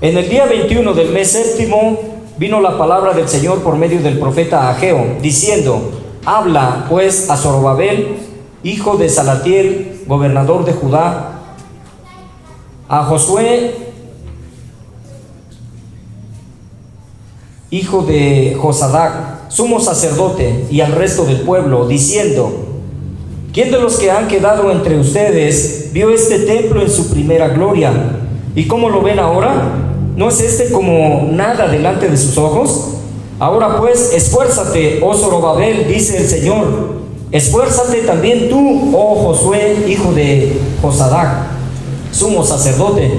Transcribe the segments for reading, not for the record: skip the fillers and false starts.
En el día 21 del mes séptimo vino la palabra del Señor por medio del profeta Ageo, diciendo: habla pues a Zorobabel, hijo de Salatiel, gobernador de Judá, a Josué, hijo de Josadac, sumo sacerdote, y al resto del pueblo, diciendo: ¿quién de los que han quedado entre ustedes vio este templo en su primera gloria? ¿Y cómo lo ven ahora? ¿No es este como nada delante de sus ojos? Ahora pues, esfuérzate, oh Zorobabel, dice el Señor. Esfuérzate también tú, oh Josué, hijo de Josadac, sumo sacerdote.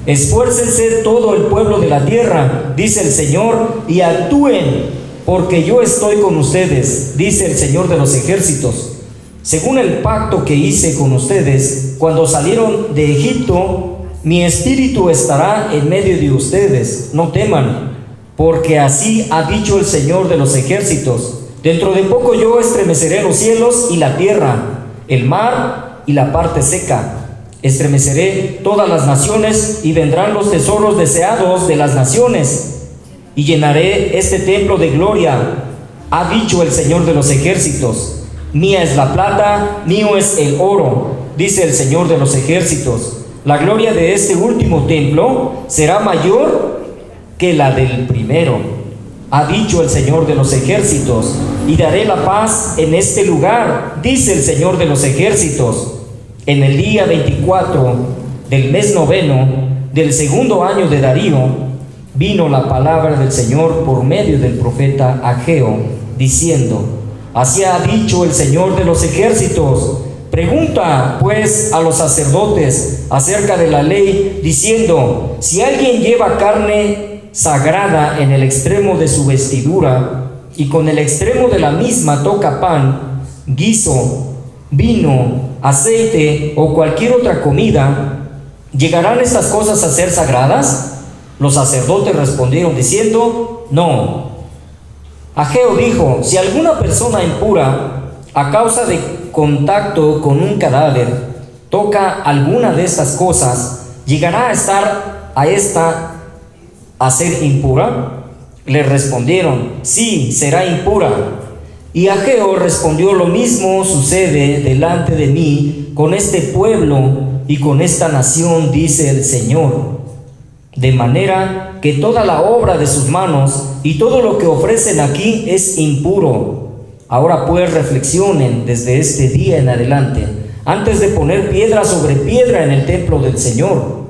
Esfuércense todo el pueblo de la tierra, dice el Señor, y actúen, porque yo estoy con ustedes, dice el Señor de los ejércitos. Según el pacto que hice con ustedes cuando salieron de Egipto, mi espíritu estará en medio de ustedes. No teman, porque así ha dicho el Señor de los ejércitos: dentro de poco yo estremeceré los cielos y la tierra, el mar y la parte seca. Estremeceré todas las naciones y vendrán los tesoros deseados de las naciones, y llenaré este templo de gloria, ha dicho el Señor de los ejércitos. Mía es la plata, mío es el oro, dice el Señor de los ejércitos. La gloria de este último templo será mayor que la del primero, ha dicho el Señor de los ejércitos. Y daré la paz en este lugar, dice el Señor de los ejércitos. En el día 24 del mes noveno del segundo año de Darío, vino la palabra del Señor por medio del profeta Ageo, diciendo: así ha dicho el Señor de los ejércitos. Pregunta pues a los sacerdotes acerca de la ley, diciendo: si alguien lleva carne sagrada en el extremo de su vestidura, y con el extremo de la misma toca pan, guiso, vino, aceite o cualquier otra comida, ¿llegarán estas cosas a ser sagradas? Los sacerdotes respondieron diciendo: no. Ageo dijo: si alguna persona impura, a causa de contacto con un cadáver, toca alguna de estas cosas, ¿llegará a estar a ser impura? Le respondieron: sí, será impura. Y Ageo respondió: lo mismo sucede delante de mí con este pueblo y con esta nación, dice el Señor. De manera que toda la obra de sus manos y todo lo que ofrecen aquí es impuro. Ahora pues reflexionen desde este día en adelante, antes de poner piedra sobre piedra en el templo del Señor.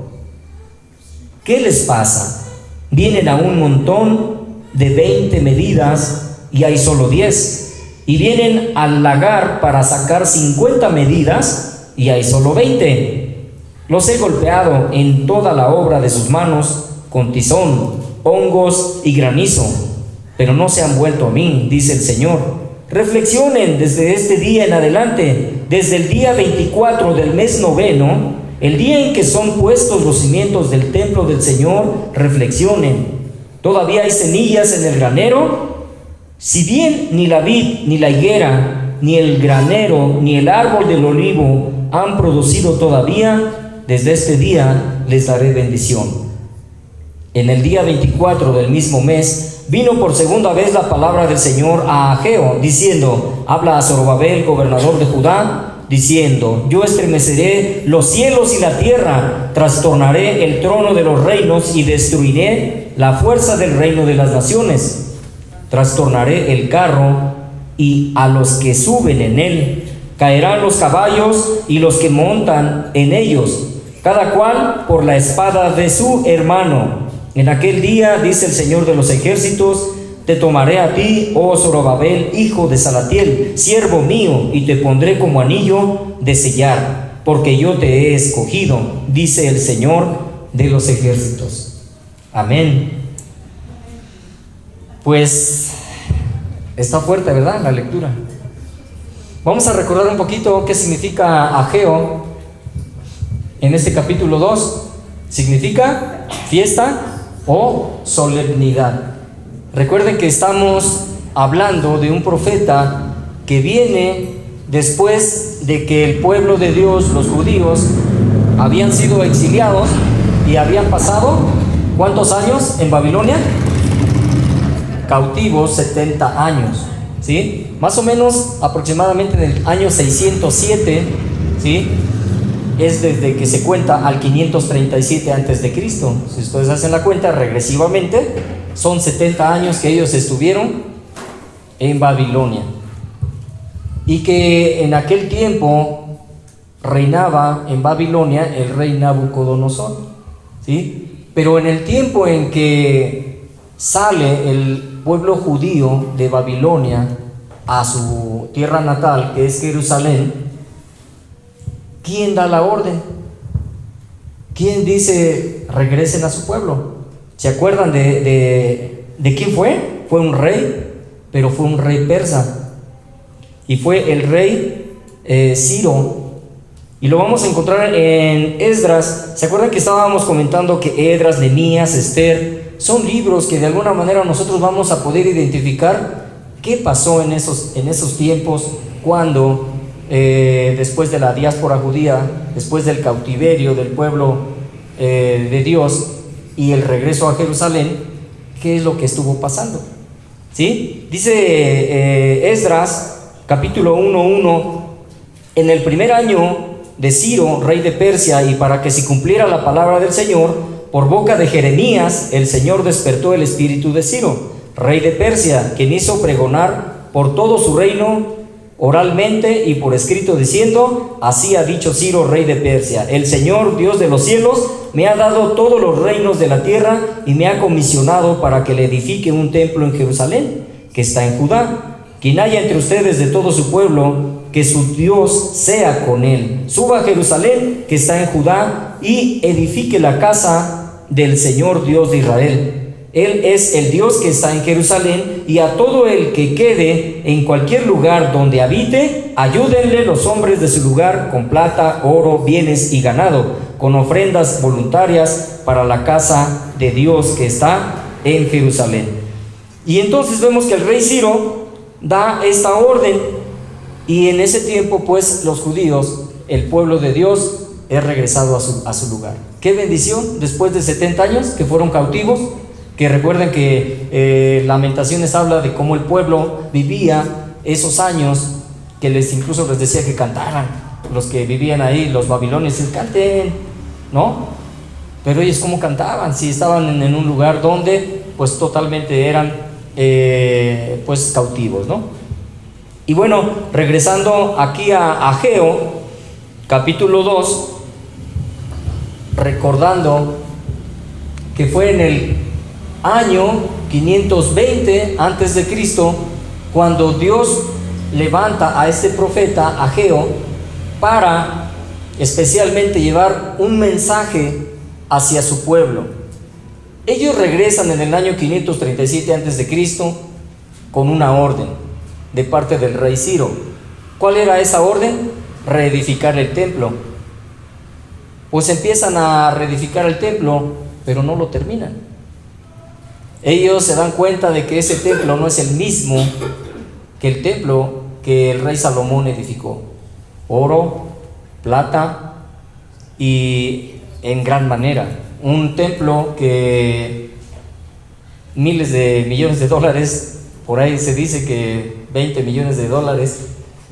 ¿Qué les pasa? Vienen a un montón de 20 medidas y hay solo 10. Y vienen al lagar para sacar 50 medidas y hay solo 20. Los he golpeado en toda la obra de sus manos con tizón, hongos y granizo, pero no se han vuelto a mí, dice el Señor. Reflexionen desde este día en adelante, desde el día 24 del mes noveno, el día en que son puestos los cimientos del templo del Señor. Reflexionen. ¿Todavía hay semillas en el granero? Si bien ni la vid, ni la higuera, ni el granero, ni el árbol del olivo han producido todavía, desde este día les daré bendición. En el día 24 del mismo mes, vino por segunda vez la palabra del Señor a Ageo, diciendo: habla a Zorobabel, gobernador de Judá, diciendo: yo estremeceré los cielos y la tierra, trastornaré el trono de los reinos y destruiré la fuerza del reino de las naciones. Trastornaré el carro y a los que suben en él, caerán los caballos y los que montan en ellos, cada cual por la espada de su hermano. En aquel día, dice el Señor de los ejércitos, te tomaré a ti, oh Zorobabel, hijo de Salatiel, siervo mío, y te pondré como anillo de sellar, porque yo te he escogido, dice el Señor de los ejércitos. Amén. Pues está fuerte, ¿verdad?, la lectura. Vamos a recordar un poquito qué significa Ageo en este capítulo 2. Significa fiesta o solemnidad. Recuerden que estamos hablando de un profeta que viene después de que el pueblo de Dios, los judíos, habían sido exiliados y habían pasado ¿Cuántos años en Babilonia? Cautivos 70 años, ¿sí? Más o menos aproximadamente en el año 607, ¿sí? Es desde que se cuenta al 537 antes de Cristo. Si ustedes hacen la cuenta regresivamente, son 70 años que ellos estuvieron en Babilonia. Y que en aquel tiempo reinaba en Babilonia el rey Nabucodonosor, ¿sí? Pero en el tiempo en que sale el pueblo judío de Babilonia a su tierra natal, que es Jerusalén, ¿quién da la orden? ¿Quién dice regresen a su pueblo? ¿Se acuerdan de quién fue? Fue un rey, pero fue un rey persa, y fue el rey Ciro. Y lo vamos a encontrar en Esdras. ¿Se acuerdan que estábamos comentando que Esdras, Nehemías, Esther son libros que de alguna manera nosotros vamos a poder identificar qué pasó en esos tiempos cuando después de la diáspora judía, después del cautiverio del pueblo de Dios y el regreso a Jerusalén, qué es lo que estuvo pasando? ¿Sí? Dice Esdras, capítulo 1:1: en el primer año de Ciro, rey de Persia, y para que se cumpliera la palabra del Señor, por boca de Jeremías, el Señor despertó el espíritu de Ciro, rey de Persia, quien hizo pregonar por todo su reino oralmente y por escrito, diciendo: así ha dicho Ciro, rey de Persia, el Señor, Dios de los cielos, me ha dado todos los reinos de la tierra y me ha comisionado para que le edifique un templo en Jerusalén, que está en Judá. Quien haya entre ustedes de todo su pueblo, que su Dios sea con él. Suba a Jerusalén, que está en Judá, y edifique la casa del Señor Dios de Israel. Él es el Dios que está en Jerusalén, y a todo el que quede en cualquier lugar donde habite, ayúdenle los hombres de su lugar con plata, oro, bienes y ganado, con ofrendas voluntarias para la casa de Dios que está en Jerusalén. Y entonces vemos que el rey Ciro da esta orden, y en ese tiempo pues los judíos, el pueblo de Dios, es regresado a su lugar. Qué bendición, después de 70 años que fueron cautivos, que recuerden que Lamentaciones habla de cómo el pueblo vivía esos años, que incluso les decía que cantaran, los que vivían ahí, los babilonios, canten, ¿no? Pero ellos ¿cómo cantaban? Si estaban en un lugar donde pues totalmente eran pues cautivos, ¿no? Y bueno, regresando aquí a Ageo, capítulo 2, recordando que fue en el año 520 antes de Cristo cuando Dios levanta a este profeta Ageo para especialmente llevar un mensaje hacia su pueblo. Ellos regresan en el año 537 antes de Cristo con una orden de parte del rey Ciro. ¿Cuál era esa orden? Reedificar el templo. Pues empiezan a reedificar el templo, pero no lo terminan. Ellos se dan cuenta de que ese templo no es el mismo que el templo que el rey Salomón edificó. Oro, plata y en gran manera. Un templo que miles de millones de dólares, por ahí se dice que 20 millones de dólares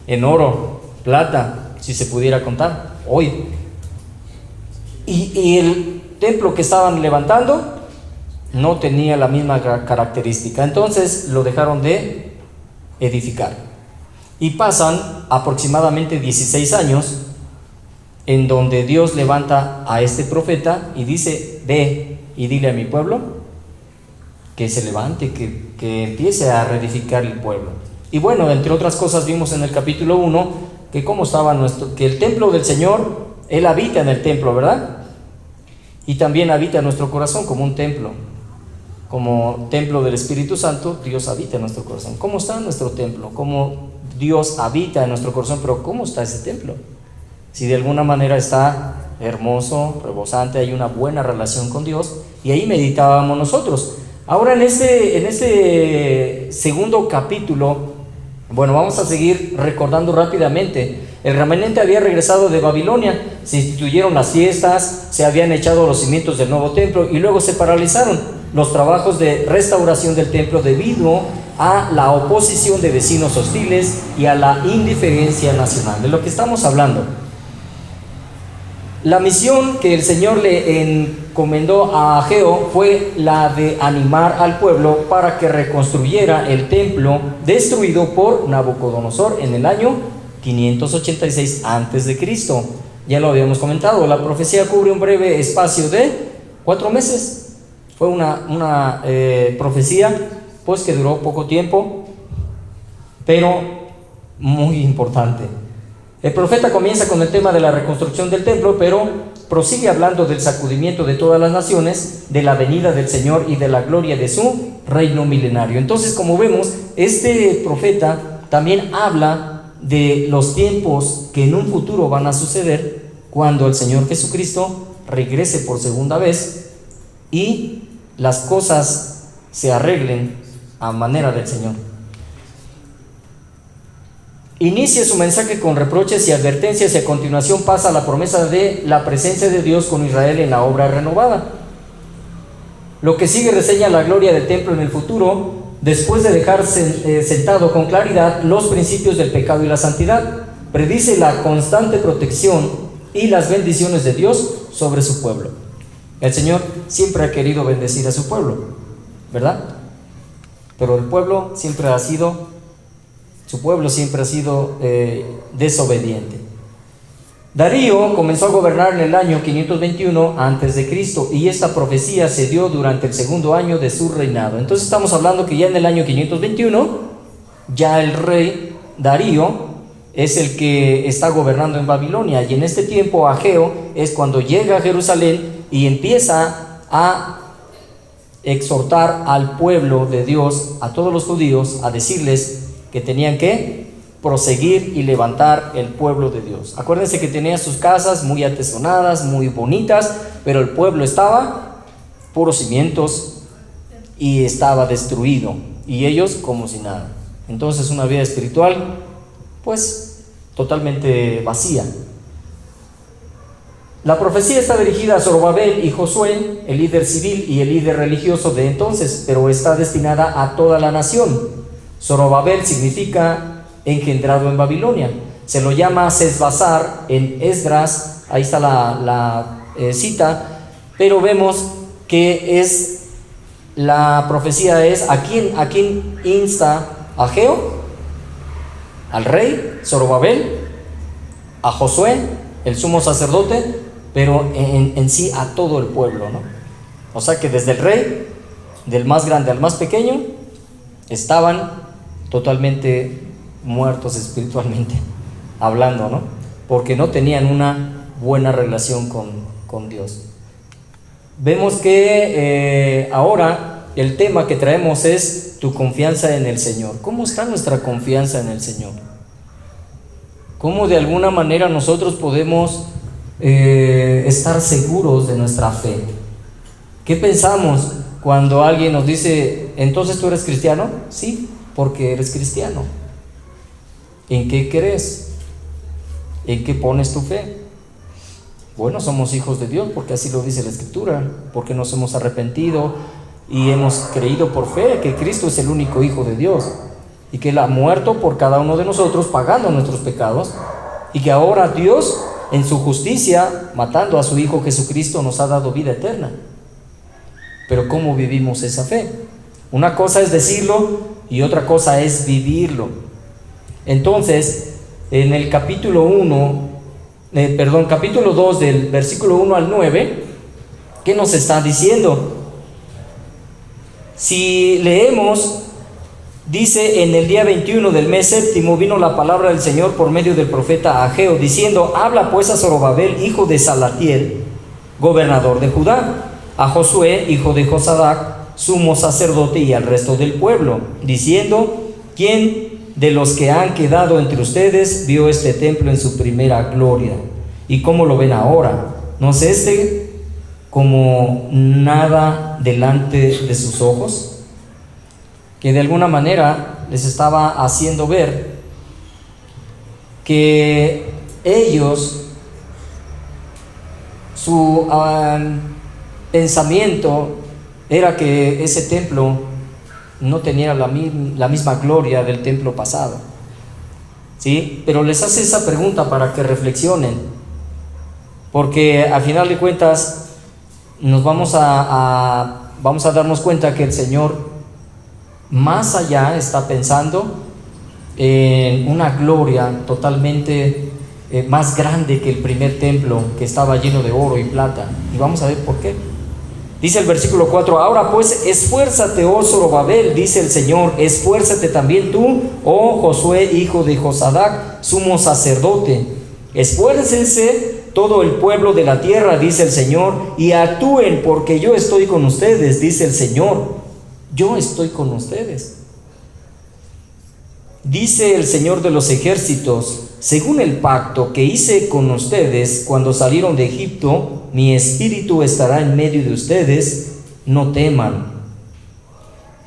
en oro, plata, si se pudiera contar hoy. Y el templo que estaban levantando no tenía la misma característica. Entonces lo dejaron de edificar. Y pasan aproximadamente 16 años en donde Dios levanta a este profeta y dice: ve y dile a mi pueblo que se levante, que empiece a reedificar el pueblo. Y bueno, entre otras cosas vimos en el capítulo 1 que cómo estaba que el templo del Señor, Él habita en el templo, ¿verdad? Y también habita en nuestro corazón como un templo, como templo del Espíritu Santo. Dios habita en nuestro corazón. ¿Cómo está nuestro templo? ¿Cómo Dios habita en nuestro corazón? Pero ¿cómo está ese templo? Si de alguna manera está hermoso, rebosante, hay una buena relación con Dios, y ahí meditábamos nosotros. Ahora en este segundo capítulo Bueno, vamos a seguir recordando rápidamente. El remanente había regresado de Babilonia, se instituyeron las fiestas, se habían echado los cimientos del nuevo templo y luego se paralizaron los trabajos de restauración del templo debido a la oposición de vecinos hostiles y a la indiferencia nacional. De lo que estamos hablando. La misión que el Señor le encomendó a Ageo fue la de animar al pueblo para que reconstruyera el templo destruido por Nabucodonosor en el año 586 a.C. Ya lo habíamos comentado, la profecía cubre un breve espacio de 4 meses. Fue una profecía pues que duró poco tiempo, pero muy importante. El profeta comienza con el tema de la reconstrucción del templo, pero prosigue hablando del sacudimiento de todas las naciones, de la venida del Señor y de la gloria de su reino milenario. Entonces, como vemos, este profeta también habla de los tiempos que en un futuro van a suceder cuando el Señor Jesucristo regrese por segunda vez y las cosas se arreglen a manera del Señor. Inicia su mensaje con reproches y advertencias y a continuación pasa a la promesa de la presencia de Dios con Israel en la obra renovada. Lo que sigue reseña la gloria del templo en el futuro, después de dejar sentado con claridad los principios del pecado y la santidad. Predice la constante protección y las bendiciones de Dios sobre su pueblo. El Señor siempre ha querido bendecir a su pueblo, ¿verdad? Pero el pueblo siempre ha sido... Su pueblo siempre ha sido desobediente. Darío comenzó a gobernar en el año 521 a.C. y esta profecía se dio durante el segundo año de su reinado. Entonces estamos hablando que ya en el año 521, ya el rey Darío es el que está gobernando en Babilonia. Y en este tiempo Ageo es cuando llega a Jerusalén y empieza a exhortar al pueblo de Dios, a todos los judíos, a decirles que tenían que proseguir y levantar el pueblo de Dios. Acuérdense que tenía sus casas muy atesonadas, muy bonitas, pero el pueblo estaba puros cimientos y estaba destruido, y ellos como si nada. Entonces una vida espiritual pues totalmente vacía. La profecía está dirigida a Zorobabel y Josué, el líder civil y el líder religioso de entonces, pero está destinada a toda la nación. Zorobabel significa engendrado en Babilonia. Se lo llama Sesbazar en Esdras, ahí está la cita, pero vemos que es la profecía es ¿a quién insta Ageo? Al rey Zorobabel, a Josué, el sumo sacerdote, pero en sí a todo el pueblo, ¿no? O sea que desde el rey, del más grande al más pequeño, estaban totalmente muertos espiritualmente hablando, ¿no? Porque no tenían una buena relación con Dios. Vemos que ahora el tema que traemos es tu confianza en el Señor. ¿Cómo está nuestra confianza en el Señor? ¿Cómo de alguna manera nosotros podemos estar seguros de nuestra fe? ¿Qué pensamos cuando alguien nos dice, entonces tú eres cristiano? Sí, porque eres cristiano. ¿En qué crees? ¿En qué pones tu fe? Bueno, somos hijos de Dios porque así lo dice la Escritura, porque nos hemos arrepentido y hemos creído por fe que Cristo es el único Hijo de Dios y que Él ha muerto por cada uno de nosotros pagando nuestros pecados, y que ahora Dios en su justicia, matando a su Hijo Jesucristo, nos ha dado vida eterna. Pero ¿cómo vivimos esa fe? Una cosa es decirlo y otra cosa es vivirlo. Entonces, en el capítulo 2 del versículo 1 al 9, ¿qué nos está diciendo? Si leemos, dice: en el día 21 del mes séptimo vino la palabra del Señor por medio del profeta Ageo, diciendo: habla pues a Zorobabel, hijo de Salatiel, gobernador de Judá, a Josué, hijo de Josadac, sumo sacerdote, y al resto del pueblo, diciendo: ¿quién de los que han quedado entre ustedes vio este templo en su primera gloria? ¿Y cómo lo ven ahora? ¿No es este como nada delante de sus ojos? Que de alguna manera les estaba haciendo ver que ellos, su pensamiento era que ese templo no tenía la misma gloria del templo pasado, ¿sí? Pero les hace esa pregunta para que reflexionen, porque al final de cuentas nos vamos a darnos cuenta que el Señor más allá está pensando en una gloria totalmente más grande que el primer templo, que estaba lleno de oro y plata. Y vamos a ver por qué. Dice el versículo 4: ahora pues esfuérzate, oh Zorobabel, dice el Señor, esfuérzate también tú, oh Josué, hijo de Josadac, sumo sacerdote. Esfuércense todo el pueblo de la tierra, dice el Señor, y actúen, porque yo estoy con ustedes, dice el Señor. Yo estoy con ustedes. Dice el Señor de los ejércitos: según el pacto que hice con ustedes cuando salieron de Egipto, mi espíritu estará en medio de ustedes, no teman.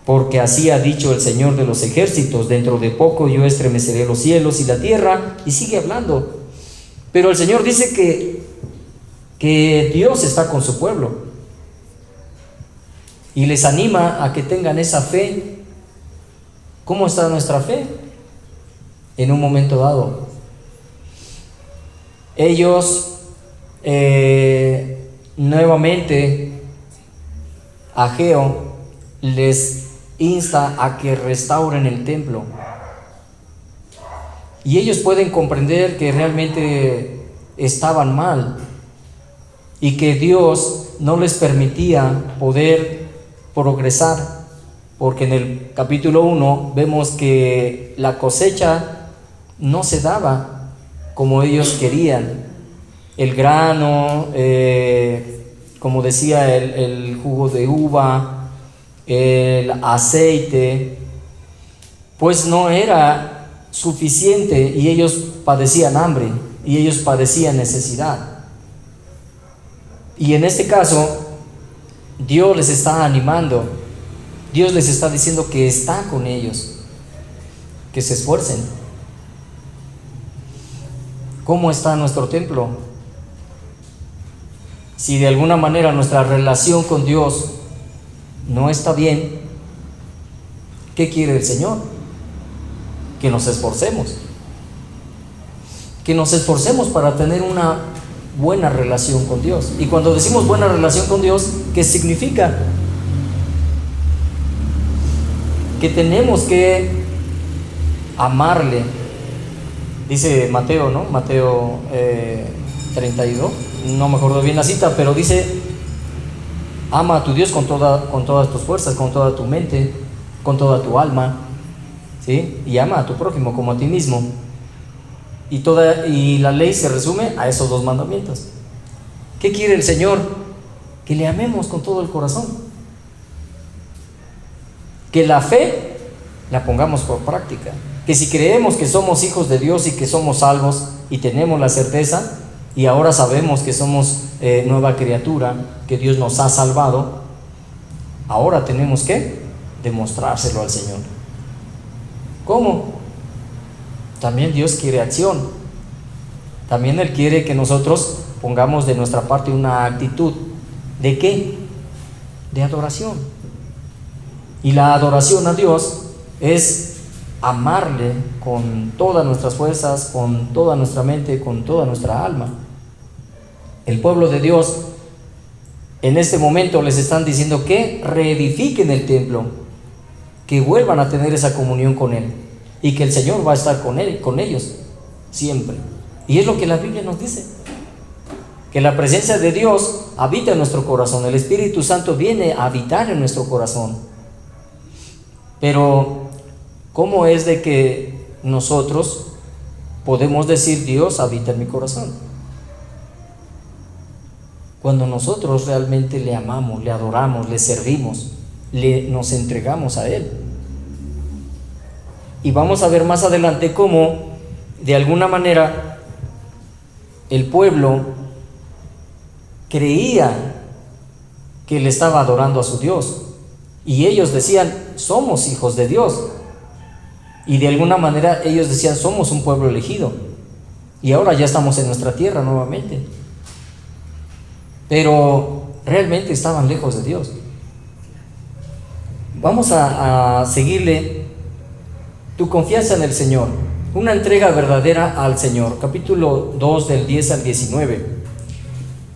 Porque así ha dicho el Señor de los ejércitos: dentro de poco yo estremeceré los cielos y la tierra. Y sigue hablando. Pero el Señor dice que Dios está con su pueblo. Y les anima a que tengan esa fe. ¿Cómo está nuestra fe? En un momento dado, ellos nuevamente, Ageo les insta a que restauren el templo. Y ellos pueden comprender que realmente estaban mal y que Dios no les permitía poder progresar, porque en el capítulo 1 vemos que la cosecha no se daba como ellos querían. El grano, como decía, el jugo de uva, el aceite, pues no era suficiente, y ellos padecían hambre y ellos padecían necesidad. Y en este caso Dios les está animando, Dios les está diciendo que está con ellos, que se esfuercen. ¿Cómo está nuestro templo? Si de alguna manera nuestra relación con Dios no está bien, ¿qué quiere el Señor? Que nos esforcemos. Que nos esforcemos para tener una buena relación con Dios. Y cuando decimos buena relación con Dios, ¿qué significa? Que tenemos que amarle. Dice Mateo, ¿no? Mateo 32, no me acuerdo bien la cita, pero dice: ama a tu Dios con todas tus fuerzas, con toda tu mente, con toda tu alma, ¿sí? Y ama a tu prójimo como a ti mismo. Y la ley se resume a esos dos mandamientos. ¿Qué quiere el Señor? Que le amemos con todo el corazón, que la fe la pongamos por práctica, que si creemos que somos hijos de Dios y que somos salvos y tenemos la certeza, y ahora sabemos que somos nueva criatura, que Dios nos ha salvado, ahora tenemos que demostrárselo al Señor. ¿Cómo? También Dios quiere acción. También Él quiere que nosotros pongamos de nuestra parte una actitud ¿de qué? De adoración. Y la adoración a Dios es amarle con todas nuestras fuerzas, con toda nuestra mente, con toda nuestra alma. El pueblo de Dios en este momento les están diciendo que reedifiquen el templo, que vuelvan a tener esa comunión con Él, y que el Señor va a estar con ellos siempre. Y es lo que la Biblia nos dice, que la presencia de Dios habita en nuestro corazón. El Espíritu Santo viene a habitar en nuestro corazón. Pero ¿cómo es de que nosotros podemos decir Dios habita en mi corazón? Cuando nosotros realmente le amamos, le adoramos, le servimos, nos entregamos a Él. Y vamos a ver más adelante cómo de alguna manera el pueblo creía que le estaba adorando a su Dios, y ellos decían: somos hijos de Dios. Y de alguna manera ellos decían, somos un pueblo elegido. Y ahora ya estamos en nuestra tierra nuevamente. Pero realmente estaban lejos de Dios. Vamos a seguirle. Tu confianza en el Señor. Una entrega verdadera al Señor. Capítulo 2 del 10 al 19.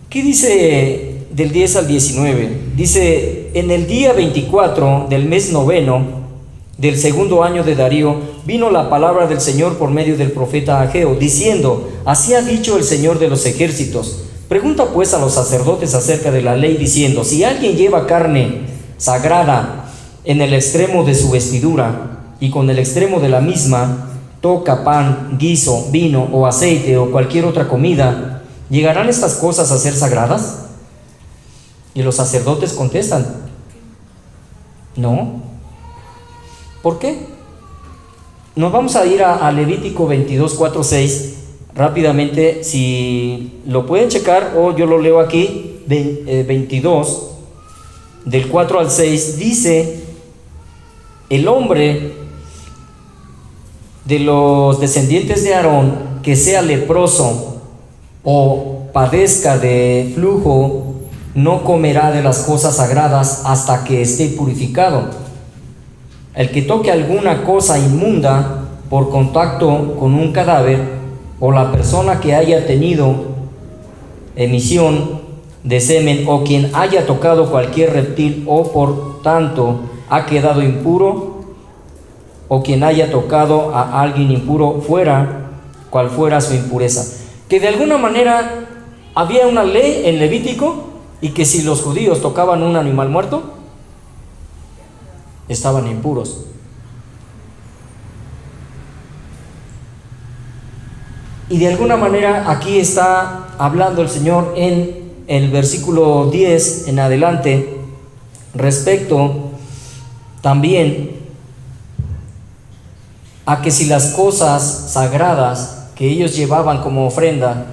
¿Qué dice del 10 al 19? Dice, en el día 24 del mes noveno del segundo año de Darío, vino la palabra del Señor por medio del profeta Ageo, diciendo, así ha dicho el Señor de los ejércitos. Pregunta pues a los sacerdotes acerca de la ley, diciendo, si alguien lleva carne sagrada en el extremo de su vestidura, y con el extremo de la misma toca pan, guiso, vino o aceite o cualquier otra comida, ¿llegarán estas cosas a ser sagradas? Y los sacerdotes contestan, no. ¿Por qué? Nos vamos a ir a Levítico 22, 4, 6 rápidamente, si lo pueden checar, o yo lo leo aquí. 22 del 4 al 6 dice, el hombre de los descendientes de Aarón que sea leproso o padezca de flujo no comerá de las cosas sagradas hasta que esté purificado. El que toque alguna cosa inmunda por contacto con un cadáver, o la persona que haya tenido emisión de semen, o quien haya tocado cualquier reptil, o por tanto ha quedado impuro, o quien haya tocado a alguien impuro, fuera cual fuera su impureza. Que de alguna manera había una ley en Levítico, y que si los judíos tocaban un animal muerto, estaban impuros. Y de alguna manera aquí está hablando el Señor en el versículo 10 en adelante respecto también a que si las cosas sagradas que ellos llevaban como ofrenda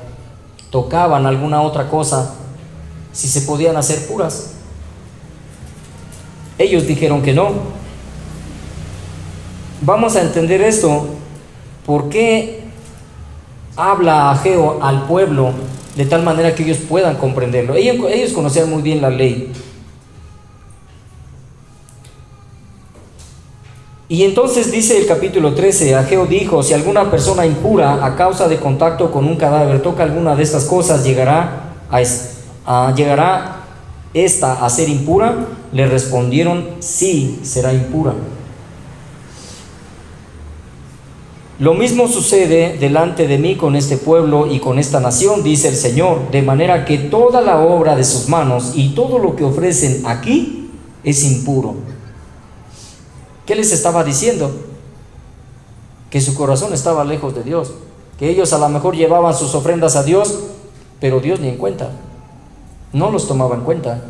tocaban alguna otra cosa, si se podían hacer puras. Ellos dijeron que no. Vamos a entender esto. ¿Por qué habla Ageo al pueblo de tal manera que ellos puedan comprenderlo? Ellos conocían muy bien la ley. Y entonces dice el capítulo 13, Ageo dijo, si alguna persona impura a causa de contacto con un cadáver toca alguna de estas cosas, llegará esta a ser impura. Le respondieron, sí, será impura. Lo mismo sucede delante de mí con este pueblo y con esta nación, dice el Señor, de manera que toda la obra de sus manos y todo lo que ofrecen aquí es impuro. ¿Qué les estaba diciendo? Que su corazón estaba lejos de Dios, que ellos a lo mejor llevaban sus ofrendas a Dios, pero Dios ni en cuenta, no los tomaba en cuenta,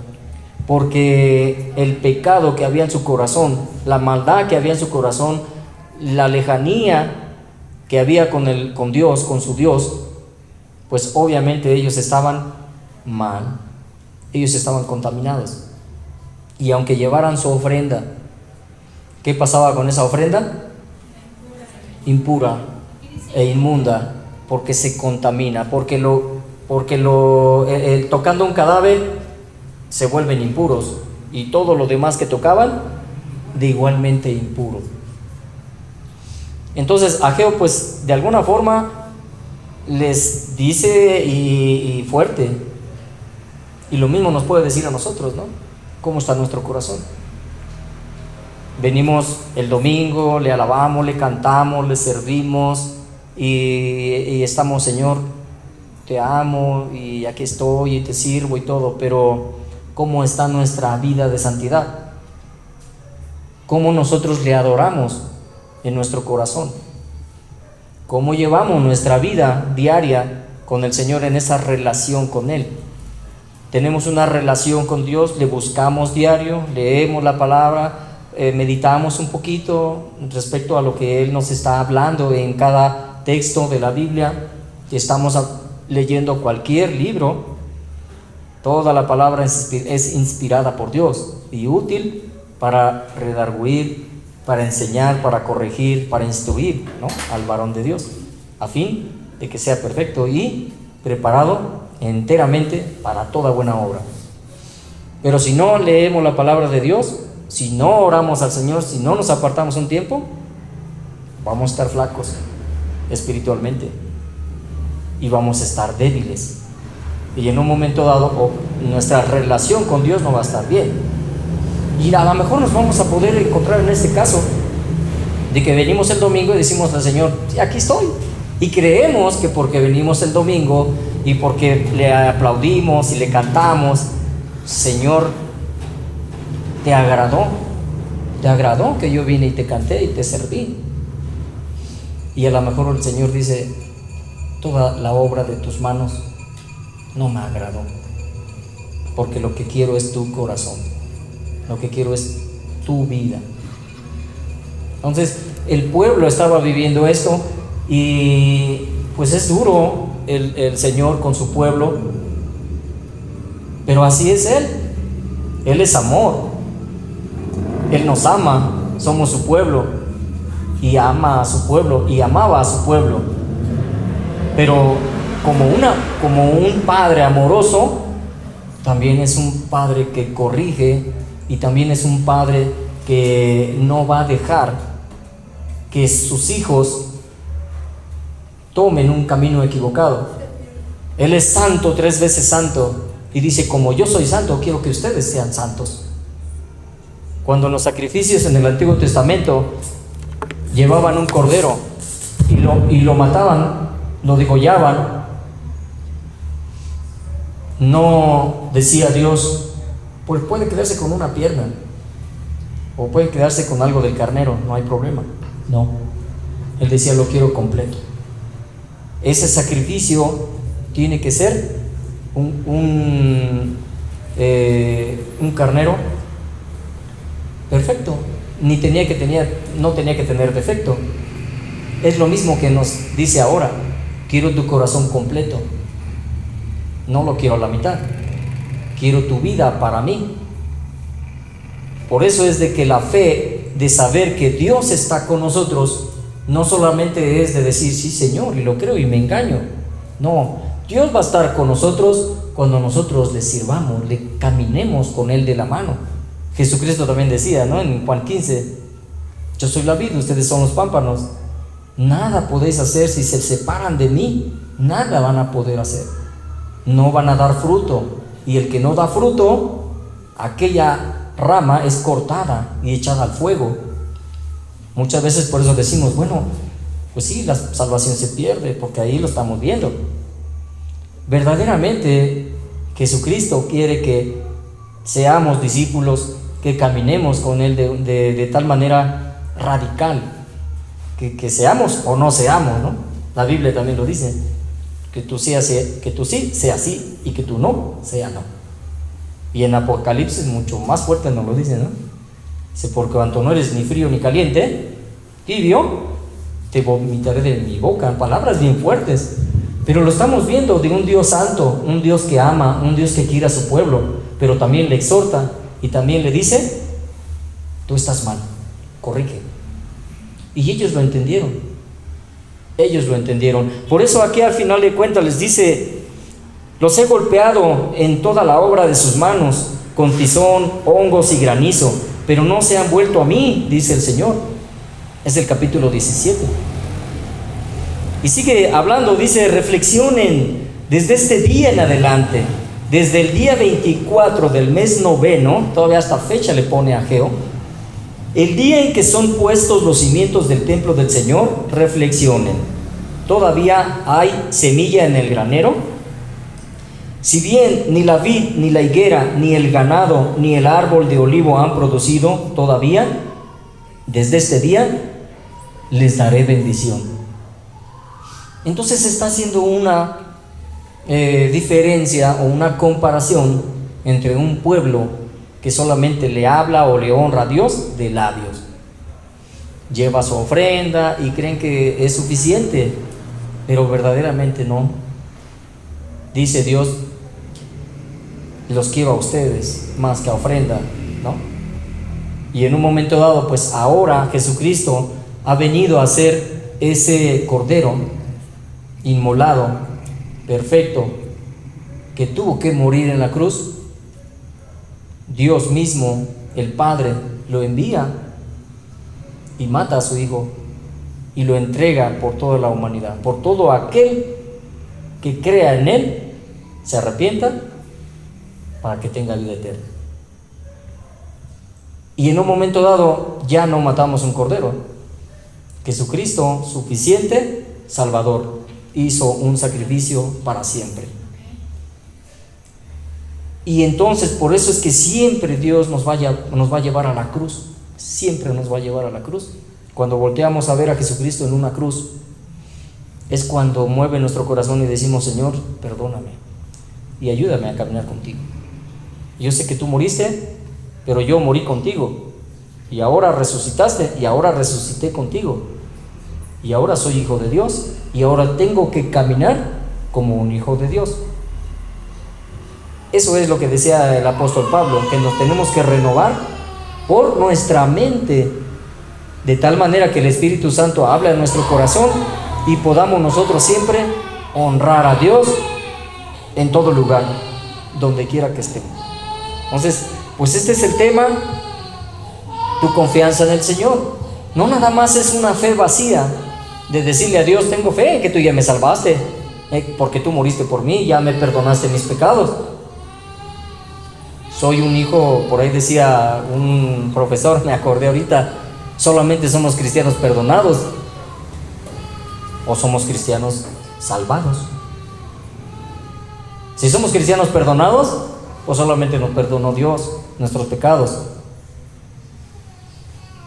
porque el pecado que había en su corazón, la maldad que había en su corazón, la lejanía que había con Dios, con su Dios, pues obviamente ellos estaban mal, ellos estaban contaminados. Y aunque llevaran su ofrenda, ¿qué pasaba con esa ofrenda? Impura e inmunda, porque se contamina, porque tocando un cadáver se vuelven impuros, y todo lo demás que tocaban de igualmente impuro. Entonces Ageo pues de alguna forma les dice y fuerte, y lo mismo nos puede decir a nosotros, ¿no? ¿Cómo está nuestro corazón? Venimos el domingo, le alabamos, le cantamos, le servimos y estamos, Señor, te amo y aquí estoy y te sirvo y todo, pero ¿cómo está nuestra vida de santidad? ¿Cómo nosotros le adoramos en nuestro corazón? ¿Cómo llevamos nuestra vida diaria con el Señor en esa relación con Él? Tenemos una relación con Dios, le buscamos diario, leemos la palabra, meditamos un poquito respecto a lo que Él nos está hablando en cada texto de la Biblia. Estamos leyendo cualquier libro, toda la palabra es inspirada por Dios y útil para redarguir, para enseñar, para corregir, para instruir, ¿no?, al varón de Dios, a fin de que sea perfecto y preparado enteramente para toda buena obra. Pero si no leemos la palabra de Dios, si no oramos al Señor, si no nos apartamos un tiempo, vamos a estar flacos espiritualmente y vamos a estar débiles, y en un momento dado nuestra relación con Dios no va a estar bien, y a lo mejor nos vamos a poder encontrar en este caso de que venimos el domingo y decimos al Señor: sí, aquí estoy, y creemos que porque venimos el domingo y porque le aplaudimos y le cantamos, Señor, ¿te agradó que yo vine y te canté y te serví? Y a lo mejor el Señor dice: toda la obra de tus manos no me agradó, porque lo que quiero es tu corazón, lo que quiero es tu vida. Entonces el pueblo estaba viviendo esto, y pues es duro el Señor con su pueblo, pero así es Él es amor, Él nos ama, somos su pueblo, y ama a su pueblo, y amaba a su pueblo, pero como un padre amoroso, también es un padre que corrige, y también es un padre que no va a dejar que sus hijos tomen un camino equivocado. Él es santo, 3 veces santo, y dice: como yo soy santo, quiero que ustedes sean santos. Cuando los sacrificios en el Antiguo Testamento llevaban un cordero y lo mataban, lo degollaban, no decía Dios: pues puede quedarse con una pierna, o puede quedarse con algo del carnero, no hay problema. No, Él decía: lo quiero completo. Ese sacrificio tiene que ser un carnero perfecto, no tenía que tener defecto. Es lo mismo que nos dice ahora: quiero tu corazón completo, no lo quiero a la mitad, quiero tu vida para mí. Por eso es de que la fe de saber que Dios está con nosotros no solamente es de decir: sí, Señor, y lo creo y me engaño. No, Dios va a estar con nosotros cuando nosotros le sirvamos, le caminemos con Él de la mano. Jesucristo también decía, ¿no?, en Juan 15: yo soy la vid, ustedes son los pámpanos. Nada podéis hacer si se separan de mí, nada van a poder hacer. No van a dar fruto, y el que no da fruto, aquella rama es cortada y echada al fuego. Muchas veces por eso decimos: bueno, pues sí, la salvación se pierde, porque ahí lo estamos viendo. Verdaderamente Jesucristo quiere que seamos discípulos, que caminemos con Él de tal manera radical, que seamos o no seamos, ¿no? La Biblia también lo dice: que tú sí sea sí, y que tú no sea no. Y en Apocalipsis mucho más fuerte nos lo dice, ¿no? Dice: por cuanto no eres ni frío ni caliente, tibio, te vomitaré de mi boca. Palabras bien fuertes, pero lo estamos viendo de un Dios santo, un Dios que ama, un Dios que quiere a su pueblo, pero también le exhorta y también le dice: tú estás mal, corrige. Y ellos lo entendieron. Por eso aquí al final de cuentas les dice: los he golpeado en toda la obra de sus manos, con tizón, hongos y granizo, pero no se han vuelto a mí, dice el Señor. Es el capítulo 17. Y sigue hablando, dice: reflexionen desde este día en adelante, desde el día 24 del mes noveno, todavía hasta fecha le pone Ageo, el día en que son puestos los cimientos del templo del Señor, reflexionen. ¿Todavía hay semilla en el granero? Si bien ni la vid, ni la higuera, ni el ganado, ni el árbol de olivo han producido todavía, desde este día les daré bendición. Entonces se está haciendo una diferencia o una comparación entre un pueblo que solamente le habla o le honra a Dios de labios, lleva su ofrenda y creen que es suficiente, pero verdaderamente no. Dice Dios: los quiero a ustedes más que a ofrenda, ¿no? Y en un momento dado, pues ahora Jesucristo ha venido a ser ese cordero inmolado, perfecto, que tuvo que morir en la cruz. Dios mismo, el Padre, lo envía y mata a su Hijo y lo entrega por toda la humanidad, por todo aquel que crea en Él, se arrepienta, para que tenga vida eterna. Y en un momento dado ya no matamos un cordero. Jesucristo, suficiente Salvador, hizo un sacrificio para siempre. Y entonces por eso es que siempre Dios nos va a llevar a la cruz. Siempre nos va a llevar a la cruz. Cuando volteamos a ver a Jesucristo en una cruz, es cuando mueve nuestro corazón y decimos: Señor, perdóname y ayúdame a caminar contigo. Yo sé que tú moriste, pero yo morí contigo, y ahora resucitaste, y ahora resucité contigo, y ahora soy hijo de Dios, y ahora tengo que caminar como un hijo de Dios. Eso es lo que decía el apóstol Pablo, que nos tenemos que renovar por nuestra mente, de tal manera que el Espíritu Santo habla en nuestro corazón y podamos nosotros siempre honrar a Dios en todo lugar, donde quiera que estemos. Entonces, pues este es el tema, tu confianza en el Señor. No nada más es una fe vacía de decirle a Dios: tengo fe en que tú ya me salvaste, porque tú moriste por mí, ya me perdonaste mis pecados. Soy un hijo, por ahí decía un profesor, me acordé ahorita, solamente somos cristianos perdonados o somos cristianos salvados. Si somos cristianos perdonados, o solamente nos perdonó Dios nuestros pecados.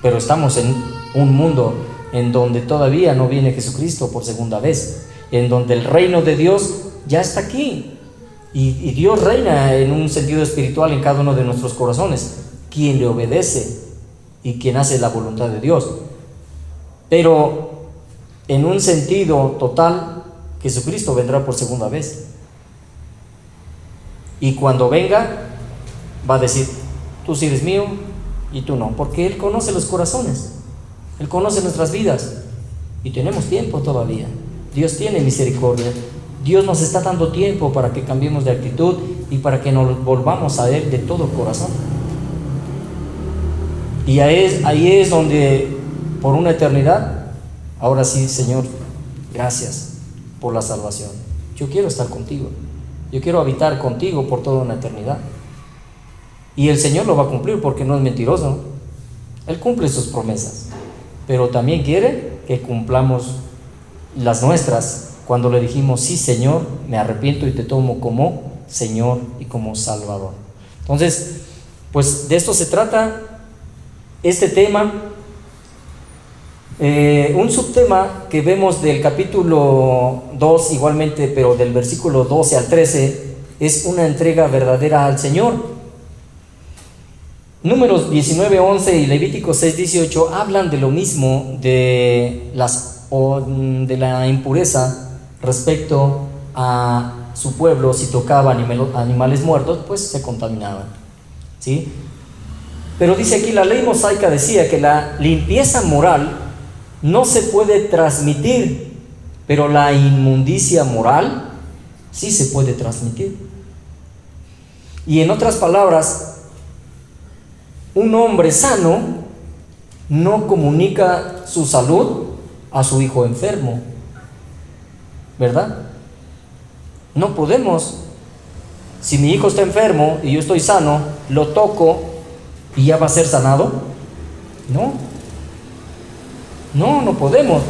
Pero estamos en un mundo en donde todavía no viene Jesucristo por segunda vez, en donde el reino de Dios ya está aquí, y Dios reina en un sentido espiritual en cada uno de nuestros corazones, quien le obedece y quien hace la voluntad de Dios. Pero en un sentido total, Jesucristo vendrá por segunda vez, y cuando venga va a decir: tú sí eres mío y tú no, porque Él conoce los corazones, Él conoce nuestras vidas, y tenemos tiempo todavía. Dios tiene misericordia, Dios nos está dando tiempo para que cambiemos de actitud y para que nos volvamos a Él de todo corazón. Y ahí es donde, por una eternidad, ahora sí: Señor, gracias por la salvación, yo quiero estar contigo, yo quiero habitar contigo por toda una eternidad. Y el Señor lo va a cumplir, porque no es mentiroso. Él cumple sus promesas, pero también quiere que cumplamos las nuestras, cuando le dijimos: sí, Señor, me arrepiento y te tomo como Señor y como Salvador. Entonces, pues de esto se trata este tema. Un subtema que vemos del capítulo 2 igualmente, pero del versículo 12 al 13, es una entrega verdadera al Señor. Números 19:11 y Levítico 6:18 hablan de lo mismo, de la impureza respecto a su pueblo. Si tocaba animales muertos, pues se contaminaban, ¿sí? Pero dice aquí: la ley mosaica decía que la limpieza moral no se puede transmitir, pero la inmundicia moral sí se puede transmitir. Y en otras palabras, un hombre sano no comunica su salud a su hijo enfermo, ¿verdad? No podemos. Si mi hijo está enfermo y yo estoy sano, lo toco y ya va a ser sanado. No podemos.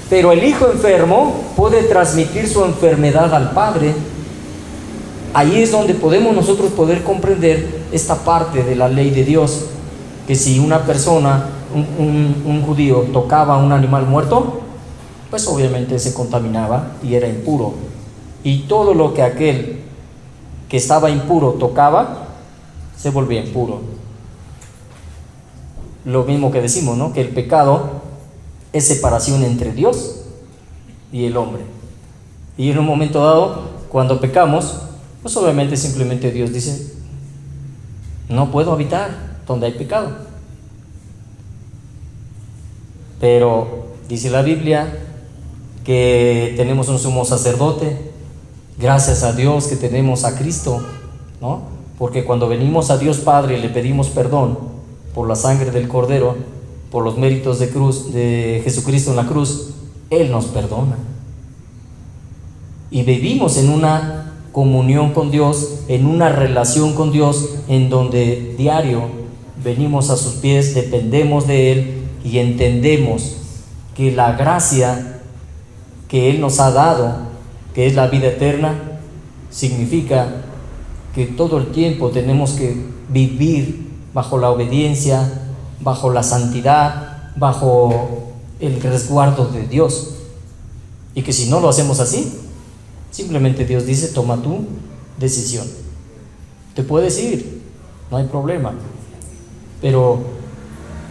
Pero el hijo enfermo puede transmitir su enfermedad al padre. Ahí es donde podemos nosotros poder comprender esta parte de la ley de Dios, que si una persona, un judío, tocaba un animal muerto, pues obviamente se contaminaba y era impuro. Y todo lo que aquel que estaba impuro tocaba, se volvía impuro. Lo mismo que decimos, ¿no? Que el pecado es separación entre Dios y el hombre. Y en un momento dado, cuando pecamos, pues obviamente simplemente Dios dice: no puedo habitar donde hay pecado. Pero dice la Biblia que tenemos un sumo sacerdote, gracias a Dios que tenemos a Cristo, ¿no? Porque cuando venimos a Dios Padre y le pedimos perdón por la sangre del Cordero, por los méritos de Jesucristo en la cruz, Él nos perdona. Y vivimos en una comunión con Dios, en una relación con Dios, en donde diario venimos a sus pies, dependemos de Él y entendemos que la gracia que Él nos ha dado, que es la vida eterna, significa que todo el tiempo tenemos que vivir bajo la obediencia, bajo la santidad, bajo el resguardo de Dios. Y que si no lo hacemos así, simplemente Dios dice: toma tu decisión. Te puedes ir, no hay problema, pero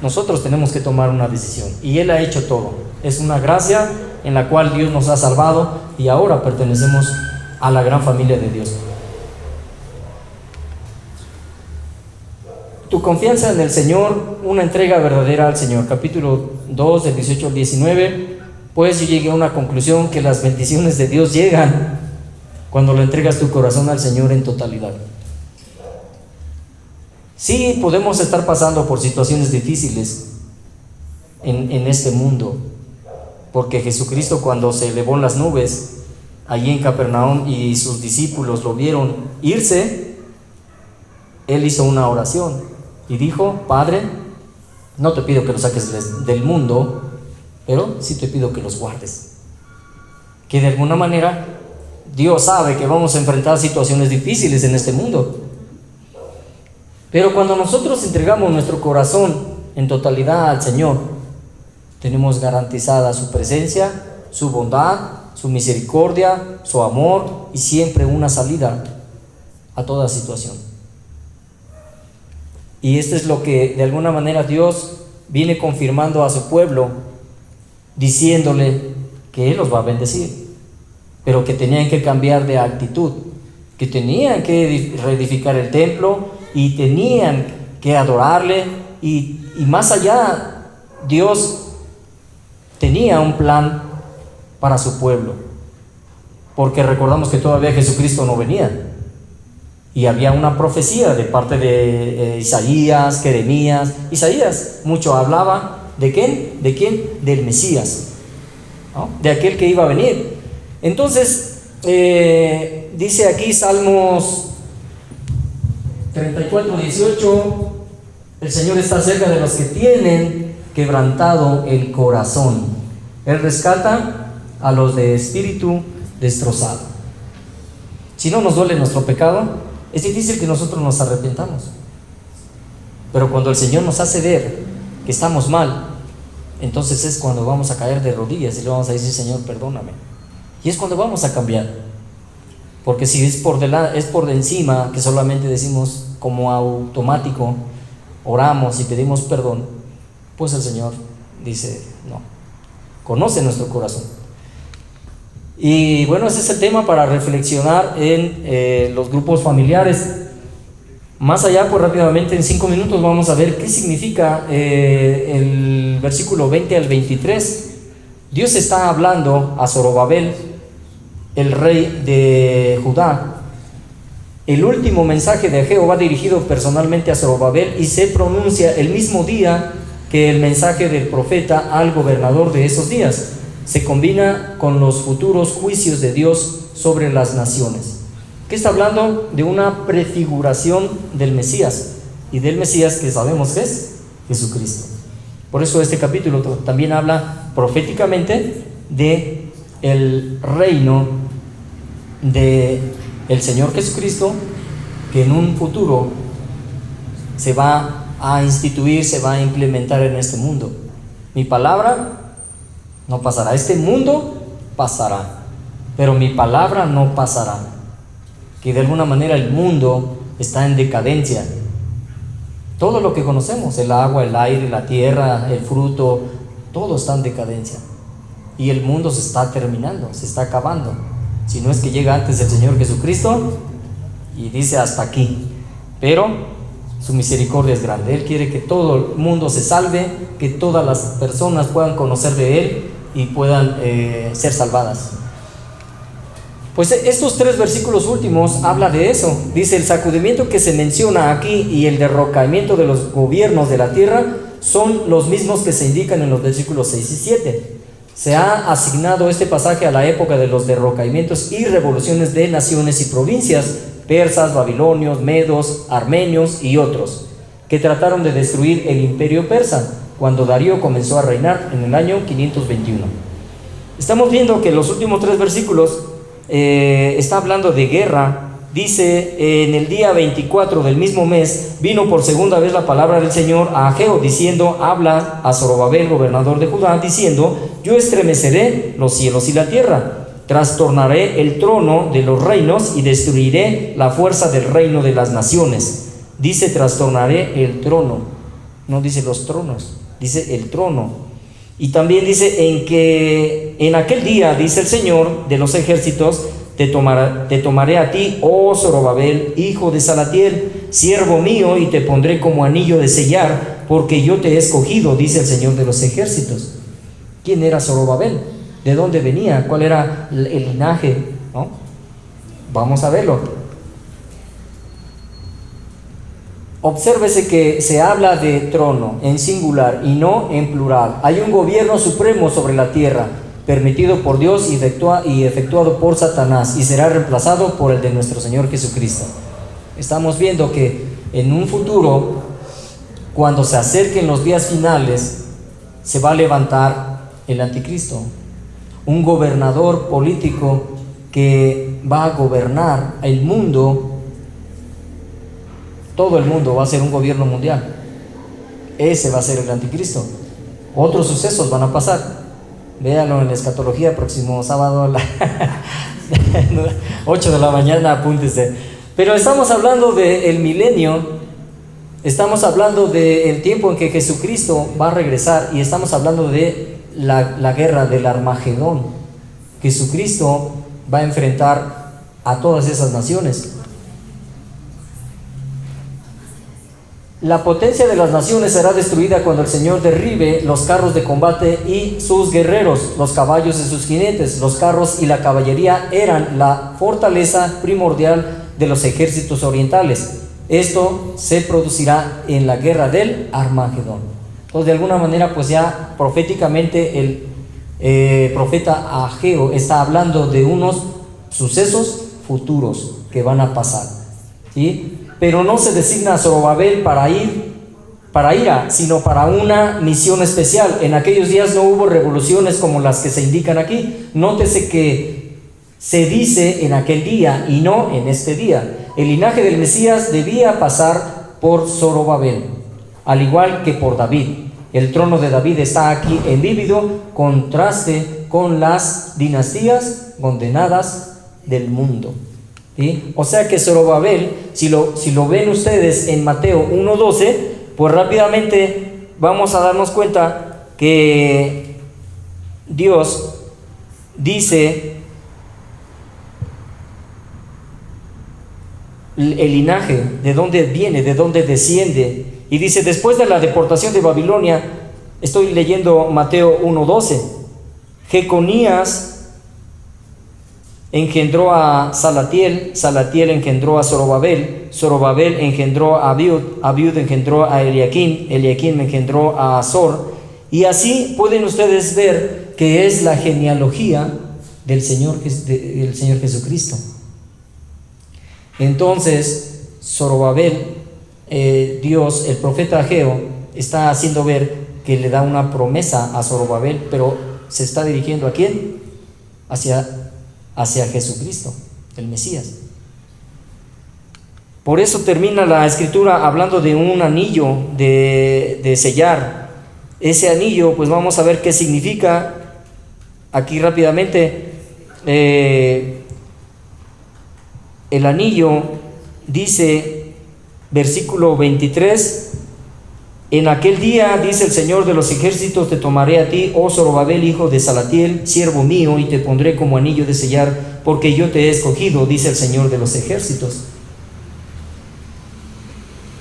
nosotros tenemos que tomar una decisión. Y Él ha hecho todo. Es una gracia en la cual Dios nos ha salvado y ahora pertenecemos a la gran familia de Dios. Tu confianza en el Señor, una entrega verdadera al Señor. Capítulo 2, del 18 al 19. Pues yo llegué a una conclusión, que las bendiciones de Dios llegan cuando le entregas tu corazón al Señor en totalidad. Sí, podemos estar pasando por situaciones difíciles en este mundo, porque Jesucristo, cuando se elevó en las nubes allí en Capernaum y sus discípulos lo vieron irse, Él hizo una oración y dijo: Padre, no te pido que los saques del mundo, pero sí te pido que los guardes. Que de alguna manera Dios sabe que vamos a enfrentar situaciones difíciles en este mundo, pero cuando nosotros entregamos nuestro corazón en totalidad al Señor, tenemos garantizada su presencia, su bondad, su misericordia, su amor y siempre una salida a toda situación. Y esto es lo que de alguna manera Dios viene confirmando a su pueblo, diciéndole que Él los va a bendecir, pero que tenían que cambiar de actitud, que tenían que reedificar el templo y tenían que adorarle, y más allá, Dios tenía un plan para su pueblo, porque recordamos que todavía Jesucristo no venía, y había una profecía de parte de Isaías, Jeremías. Isaías mucho hablaba ¿de quién? ¿De quién? Del Mesías, ¿no? De aquel que iba a venir. Entonces dice aquí Salmos 34:18: el Señor está cerca de los que tienen quebrantado el corazón. Él rescata a los de espíritu destrozado. Si no nos duele nuestro pecado, es difícil que nosotros nos arrepentamos. Pero cuando el Señor nos hace ver que estamos mal, entonces es cuando vamos a caer de rodillas y le vamos a decir: Señor, perdóname. Y es cuando vamos a cambiar. Porque si es por de encima, que solamente decimos como automático, oramos y pedimos perdón, pues el Señor dice: no, conoce nuestro corazón. Y bueno, ese es el tema para reflexionar en los grupos familiares. Más allá, pues rápidamente en 5 minutos vamos a ver qué significa el versículo 20 al 23. Dios está hablando a Zorobabel, el rey de Judá. El último mensaje de Ageo va dirigido personalmente a Zorobabel y se pronuncia el mismo día que el mensaje del profeta al gobernador de esos días. Se combina con los futuros juicios de Dios sobre las naciones. ¿Qué está hablando? De una prefiguración del Mesías, y del Mesías que sabemos que es Jesucristo. Por eso este capítulo también habla proféticamente de el reino de el Señor Jesucristo, que en un futuro se va a instituir, se va a implementar en este mundo. Mi palabra no pasará. Este mundo pasará, pero mi palabra no pasará. Que de alguna manera el mundo está en decadencia. Todo lo que conocemos, el agua, el aire, la tierra, el fruto, todo está en decadencia. Y el mundo se está terminando, se está acabando. Si no es que llega antes el Señor Jesucristo y dice: hasta aquí. Pero Su misericordia es grande. Él quiere que todo el mundo se salve, que todas las personas puedan conocer de Él y puedan ser salvadas. Pues estos 3 versículos últimos habla de eso. Dice: el sacudimiento que se menciona aquí y el derrocamiento de los gobiernos de la tierra son los mismos que se indican en los versículos 6 y 7. Se ha asignado este pasaje a la época de los derrocamientos y revoluciones de naciones y provincias, persas, babilonios, medos, armenios y otros, que trataron de destruir el imperio persa cuando Darío comenzó a reinar en el año 521. Estamos viendo que los últimos 3 versículos está hablando de guerra. Dice: en el día 24 del mismo mes vino por segunda vez la palabra del Señor a Ageo, diciendo: habla a Zorobabel, gobernador de Judá, diciendo: yo estremeceré los cielos y la tierra, trastornaré el trono de los reinos y destruiré la fuerza del reino de las naciones. Dice: trastornaré el trono, no dice los tronos, dice el trono. Y también dice: en aquel día, dice el Señor de los ejércitos, te tomaré a ti, oh Zorobabel, hijo de Salatiel, siervo mío, y te pondré como anillo de sellar, porque yo te he escogido, dice el Señor de los ejércitos. ¿Quién era Zorobabel? ¿De dónde venía? ¿Cuál era el linaje? ¿No? Vamos a verlo. Obsérvese que se habla de trono en singular y no en plural. Hay un gobierno supremo sobre la tierra, permitido por Dios y efectuado por Satanás, y será reemplazado por el de nuestro Señor Jesucristo. Estamos viendo que en un futuro, cuando se acerquen los días finales, se va a levantar el anticristo, un gobernador político que va a gobernar el mundo. Todo el mundo va a ser un gobierno mundial. Ese va a ser el anticristo. Otros sucesos van a pasar. Véanlo en la escatología, próximo sábado a las 8 de la mañana, apúntese. Pero estamos hablando del milenio, estamos hablando del tiempo en que Jesucristo va a regresar, y estamos hablando de la guerra del Armagedón. Jesucristo va a enfrentar a todas esas naciones. La potencia de las naciones será destruida cuando el Señor derribe los carros de combate y sus guerreros, los caballos y sus jinetes. Los carros y la caballería eran la fortaleza primordial de los ejércitos orientales. Esto se producirá en la guerra del Armagedón. Entonces, de alguna manera, pues ya proféticamente el profeta Ageo está hablando de unos sucesos futuros que van a pasar, ¿sí? Pero no se designa a Zorobabel para ira, sino para una misión especial. En aquellos días no hubo revoluciones como las que se indican aquí. Nótese que se dice en aquel día y no en este día. El linaje del Mesías debía pasar por Zorobabel, al igual que por David. El trono de David está aquí en vívido contraste con las dinastías condenadas del mundo. ¿Sí? O sea que Zorobabel, si lo ven ustedes en Mateo 1:12, pues rápidamente vamos a darnos cuenta que Dios dice el linaje, de dónde viene, de dónde desciende, y dice: después de la deportación de Babilonia, estoy leyendo Mateo 1:12, Jeconías engendró a Salatiel, Salatiel engendró a Zorobabel, Zorobabel engendró a Abiud, Abiud engendró a Eliakim, Eliakim engendró a Azor. Y así pueden ustedes ver que es la genealogía del Señor Jesucristo. Entonces Zorobabel, Dios, el profeta Ageo, está haciendo ver que le da una promesa a Zorobabel, pero se está dirigiendo ¿a quién? Hacia Jesucristo, el Mesías. Por eso termina la escritura hablando de un anillo de sellar. Ese anillo, pues vamos a ver qué significa aquí rápidamente. El anillo dice, versículo 23, en aquel día, dice el Señor de los ejércitos, te tomaré a ti, oh Zorobabel, hijo de Salatiel, siervo mío, y te pondré como anillo de sellar, porque yo te he escogido, dice el Señor de los ejércitos.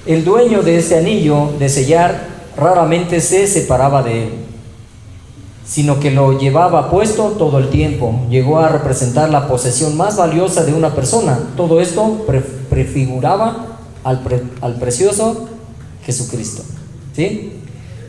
El dueño de este anillo de sellar raramente se separaba de él, sino que lo llevaba puesto todo el tiempo. Llegó a representar la posesión más valiosa de una persona. Todo esto prefiguraba al precioso Jesucristo, ¿sí?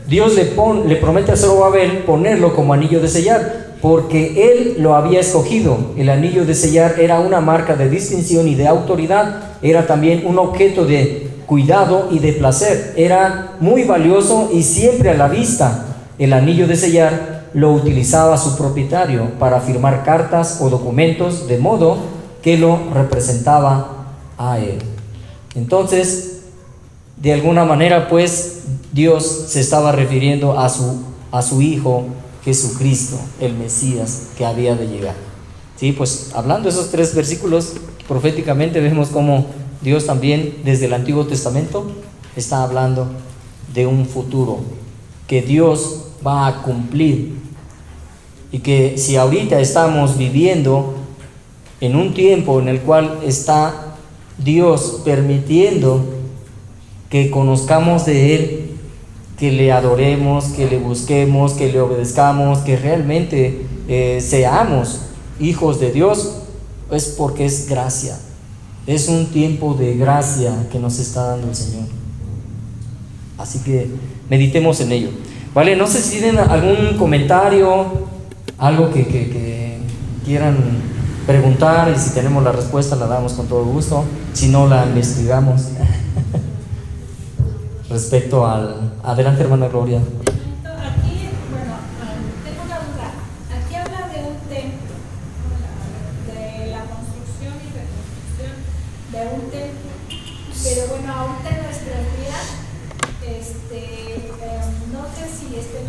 Dios le promete a Zorobabel ponerlo como anillo de sellar, porque él lo había escogido. El anillo de sellar era una marca de distinción y de autoridad. Era también un objeto de cuidado y de placer. Era muy valioso y siempre a la vista. El anillo de sellar lo utilizaba su propietario para firmar cartas o documentos, de modo que lo representaba a él. Entonces, de alguna manera, pues, Dios se estaba refiriendo a su Hijo Jesucristo, el Mesías que había de llegar. Sí, pues hablando de esos 3 versículos, proféticamente vemos cómo Dios también desde el Antiguo Testamento está hablando de un futuro que Dios va a cumplir, y que si ahorita estamos viviendo en un tiempo en el cual está Dios permitiendo que conozcamos de Él, que le adoremos, que le busquemos, que le obedezcamos, que realmente seamos hijos de Dios, es porque es gracia. Es un tiempo de gracia que nos está dando el Señor. Así que meditemos en ello. Vale, no sé si tienen algún comentario, algo que quieran preguntar, y si tenemos la respuesta la damos con todo gusto, si no la investigamos. Respecto al... Adelante, hermana Gloria. Aquí, bueno, tengo una duda. Aquí habla de un templo, de la construcción y reconstrucción de un templo, pero bueno, ahorita en nuestras vidas, no sé si yo estoy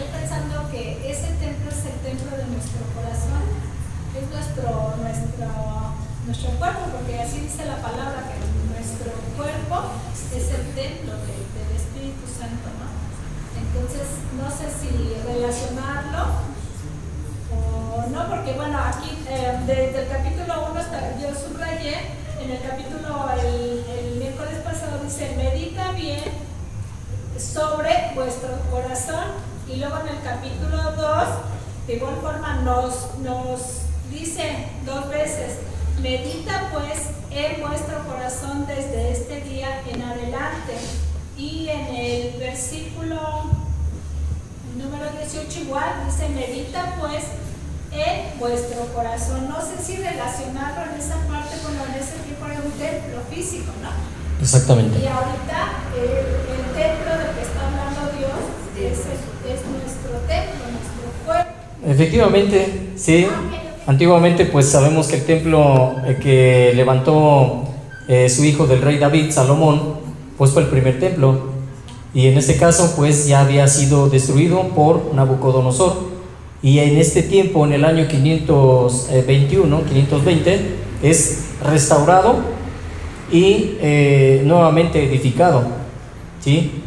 pensando que ese templo es el templo de nuestro corazón, es nuestro cuerpo, porque así dice la palabra, que nuestro cuerpo es el templo del Espíritu Santo, ¿no? Entonces, no sé si relacionarlo o no, porque bueno, aquí desde el capítulo 1 yo subrayé, en el capítulo, el miércoles pasado dice, medita bien sobre vuestro corazón, y luego en el capítulo 2, de igual forma nos dice 2 veces, medita pues en vuestro corazón desde este día en adelante. Y en el versículo número 18 igual dice, medita pues en vuestro corazón. No sé si relacionarlo en esa parte, bueno, en ese tiempo era un templo físico, ¿no? Exactamente. Y ahorita el templo del que está hablando Dios es nuestro templo, nuestro cuerpo. Efectivamente, sí. Antiguamente pues sabemos que el templo que levantó su hijo del rey David, Salomón, pues fue el primer templo, y en este caso pues ya había sido destruido por Nabucodonosor, y en este tiempo, en el año 520, es restaurado y nuevamente edificado, ¿sí?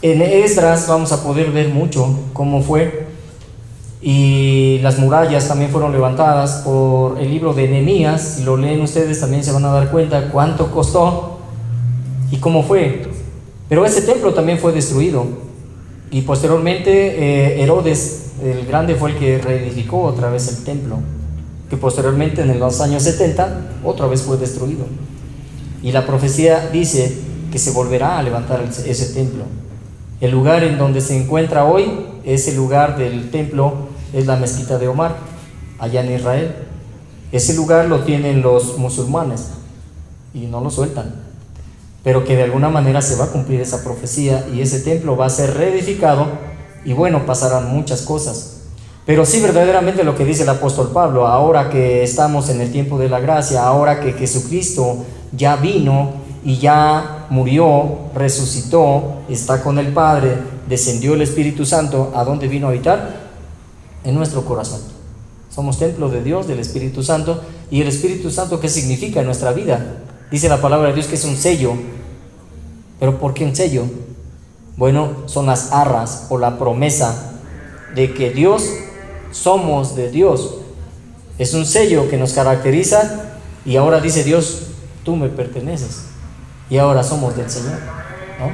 En Esdras vamos a poder ver mucho cómo fue, y las murallas también fueron levantadas. Por el libro de Nehemías, si lo leen ustedes también se van a dar cuenta cuánto costó y cómo fue. Pero ese templo también fue destruido, y posteriormente Herodes el Grande fue el que reedificó otra vez el templo, que posteriormente en los años 70 otra vez fue destruido, y la profecía dice que se volverá a levantar ese templo. El lugar en donde se encuentra hoy, ese lugar del templo, es la mezquita de Omar, allá en Israel. Ese lugar lo tienen los musulmanes y no lo sueltan, pero que de alguna manera se va a cumplir esa profecía, y ese templo va a ser reedificado, y bueno, pasarán muchas cosas. Pero sí, verdaderamente lo que dice el apóstol Pablo, ahora que estamos en el tiempo de la gracia, ahora que Jesucristo ya vino y ya murió, resucitó, está con el Padre, descendió el Espíritu Santo, ¿a dónde vino a habitar? En nuestro corazón. Somos templo de Dios, del Espíritu Santo. ¿Y el Espíritu Santo qué significa en nuestra vida? Dice la palabra de Dios que es un sello. ¿Pero por qué un sello? Bueno, son las arras o la promesa de que somos de Dios. Es un sello que nos caracteriza, y ahora dice Dios, tú me perteneces. y ahora somos del Señor, ¿no?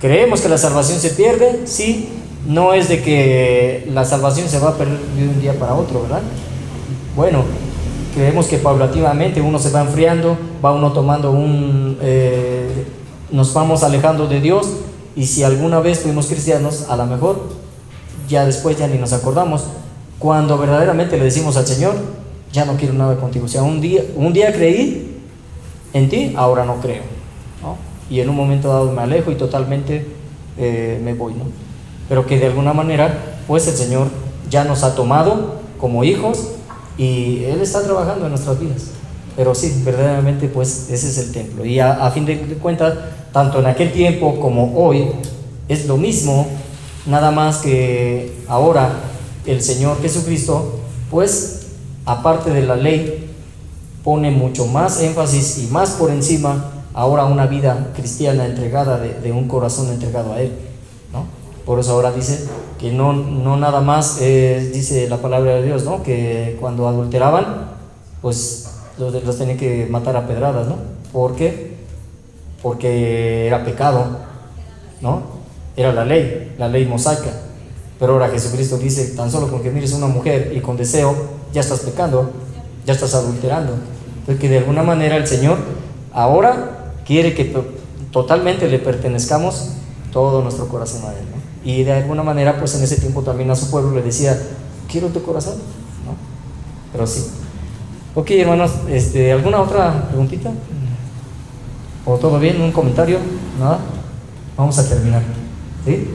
Creemos que la salvación se pierde, sí, no es de que la salvación se va a perder de un día para otro, ¿verdad? Bueno, creemos que paulatinamente uno se va enfriando, va uno tomando nos vamos alejando de Dios, y si alguna vez fuimos cristianos, a lo mejor ya después ya ni nos acordamos, cuando verdaderamente le decimos al Señor, ya no quiero nada contigo. O sea, un día creí en ti, ahora no creo, ¿no? Y en un momento dado me alejo y totalmente me voy, ¿no? Pero que de alguna manera, pues el Señor ya nos ha tomado como hijos y Él está trabajando en nuestras vidas. Pero sí, verdaderamente, pues ese es el templo. Y a fin de cuentas, tanto en aquel tiempo como hoy, es lo mismo, nada más que ahora el Señor Jesucristo, pues aparte de la ley, pone mucho más énfasis y más por encima ahora una vida cristiana entregada, de un corazón entregado a Él, ¿no? Por eso ahora dice que no nada más, dice la palabra de Dios, ¿no? Que cuando adulteraban, pues los tenían que matar a pedradas, ¿no? ¿Por qué? Porque era pecado, ¿no? Era la ley mosaica. Pero ahora Jesucristo dice, tan solo con que mires a una mujer y con deseo, ya estás pecando, ya estás adulterando. Entonces, que de alguna manera el Señor ahora quiere que totalmente le pertenezcamos todo nuestro corazón a Él, ¿no? Y de alguna manera, pues en ese tiempo también a su pueblo le decía, quiero tu corazón, ¿no? Pero sí. Ok, hermanos, ¿alguna otra preguntita? ¿O todo bien? ¿Un comentario? ¿Nada? Vamos a terminar, ¿sí?